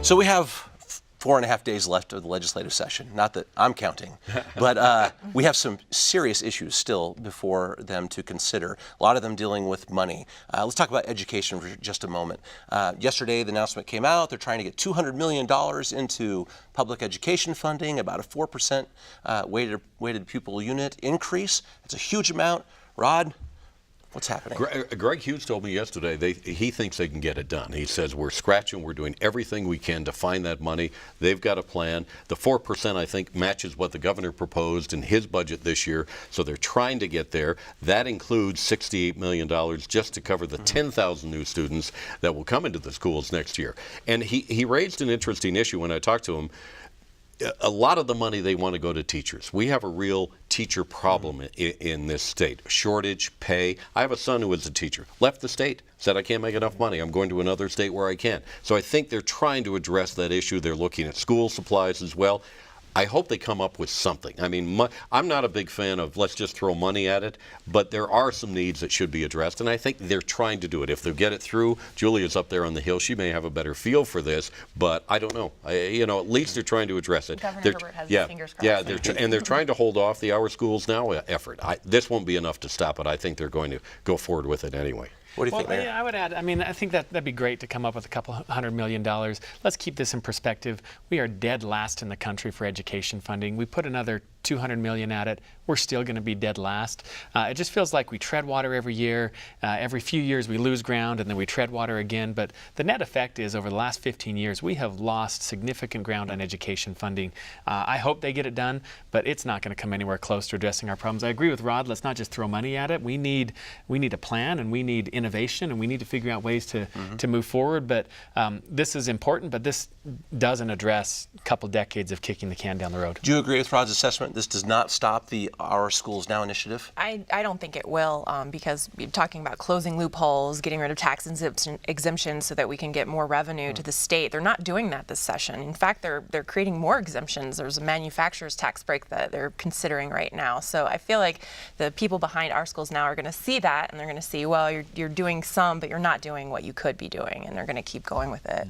So we have 4.5 days left of the legislative session. Not that I'm counting, but we have some serious issues still before them to consider. A lot of them dealing with money. Let's talk about education for just a moment. Yesterday, the announcement came out. They're trying to get $200 million into public education funding, about a 4% weighted pupil unit increase. It's a huge amount. Rod, what's happening? Greg Hughes told me yesterday he thinks they can get it done. He says we're scratching, we're doing everything we can to find that money. They've got a plan. The 4% I think matches what the governor proposed in his budget this year, so they're trying to get there. That includes $68 million just to cover the 10,000 new students that will come into the schools next year. And he raised an interesting issue when I talked to him. A lot of the money they want to go to teachers. We have a real teacher problem in this state. Shortage, pay. I have a son who was a teacher, left the state, said I can't make enough money. I'm going to another state where I can. So I think they're trying to address that issue. They're looking at school supplies as well. I hope they come up with something. I mean, I'm not a big fan of let's just throw money at it, but there are some needs that should be addressed, and I think they're trying to do it. If they get it through, Julia's up there on the Hill. She may have a better feel for this, but I don't know. At least they're trying to address it. Governor Herbert has his fingers crossed. Yeah, and they're trying to hold off the Our Schools Now effort. This won't be enough to stop it. I think they're going to go forward with it anyway. What do you think, Mayor? Yeah, I would add, I think that'd be great to come up with a couple $100 million. Let's keep this in perspective. We are dead last in the country for education funding. We put another $200 million at it. We're still going to be dead last. It just feels like we tread water every year. Every few years we lose ground and then we tread water again. But the net effect is over the last 15 years, we have lost significant ground on education funding. I hope they get it done, but it's not going to come anywhere close to addressing our problems. I agree with Rod. Let's not just throw money at it. We need a plan, and we need innovation, and we need to figure out ways to move forward. But this is important, but this doesn't address a couple decades of kicking the can down the road. Do you agree with Rod's assessment? This does not stop the Our Schools Now initiative? I don't think it will, because you're talking about closing loopholes, getting rid of tax exemptions so that we can get more revenue to the state. They're not doing that this session. In fact, they're creating more exemptions. There's a manufacturer's tax break that they're considering right now. So I feel like the people behind Our Schools Now are going to see that, and they're going to see, well, you're doing some, but you're not doing what you could be doing, and they're going to keep going with it.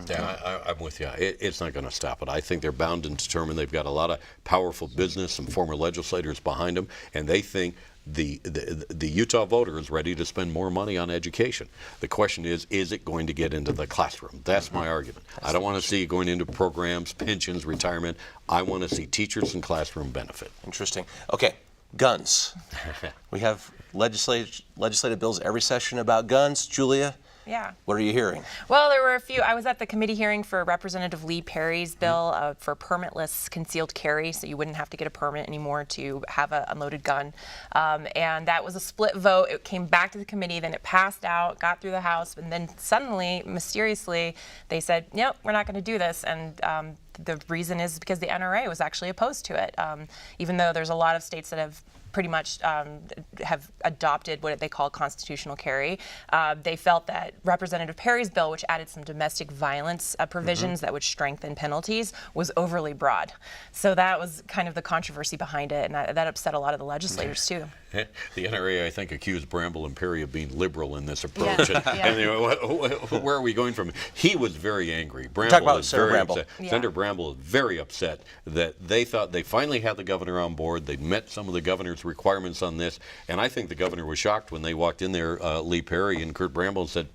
Yeah, I'm with you. It's not going to stop it. I think they're bound and determined. They've got a lot of powerful business, some former legislators behind them, and they think the Utah voter is ready to spend more money on education. The question is it going to get into the classroom? That's my argument. I don't want to see it going into programs, pensions, retirement. I want to see teachers and classroom benefit. Interesting. Okay, guns. We have legislative bills every session about guns. Julia? Yeah. What are you hearing? Well, there were a few. I was at the committee hearing for Representative Lee Perry's bill for permitless concealed carry, so you wouldn't have to get a permit anymore to have an unloaded gun. And that was a split vote. It came back to the committee, then it passed out, got through the House, and then suddenly, mysteriously, they said, nope, we're not going to do this. And the reason is because the NRA was actually opposed to it, even though there's a lot of states that have pretty much have adopted what they call constitutional carry. They felt that Representative Perry's bill, which added some domestic violence provisions that would strengthen penalties, was overly broad. So that was kind of the controversy behind it, and that upset a lot of the legislators too. The NRA, I think, accused Bramble and Perry of being liberal in this approach. Yeah. And where are we going from? He was very angry. Talk about Senator Bramble. Yeah. Senator Bramble is very upset that they thought they finally had the governor on board. They'd met some of the governor's requirements on this, and I think the governor was shocked when they walked in there, Lee Perry and Kurt Bramble, and said,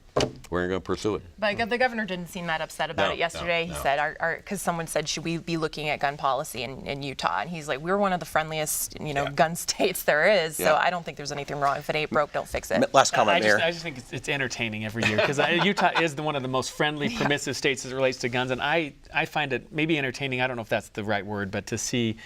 we're going to pursue it. But the governor didn't seem that upset about it yesterday. He said, because someone said, should we be looking at gun policy in Utah? And he's like, we're one of the friendliest, gun states there is. So I don't think there's anything wrong. If it ain't broke, don't fix it. Last comment, Mayor. I just think it's entertaining every year, because Utah is one of the most friendly, permissive states as it relates to guns. And I find it maybe entertaining, I don't know if that's the right word, but to see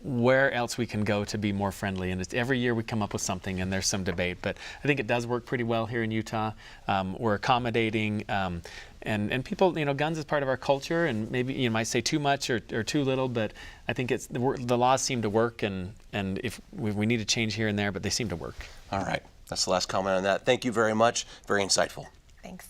where else we can go to be more friendly. And every year we come up with something, and there's some debate. But I think it does work pretty well here in Utah. We're accommodating, and people, guns is part of our culture, and maybe you might say too much or too little, but I think the laws seem to work, and if we need to change here and there, but they seem to work. All right. That's the last comment on that. Thank you very much. Very insightful. Thanks.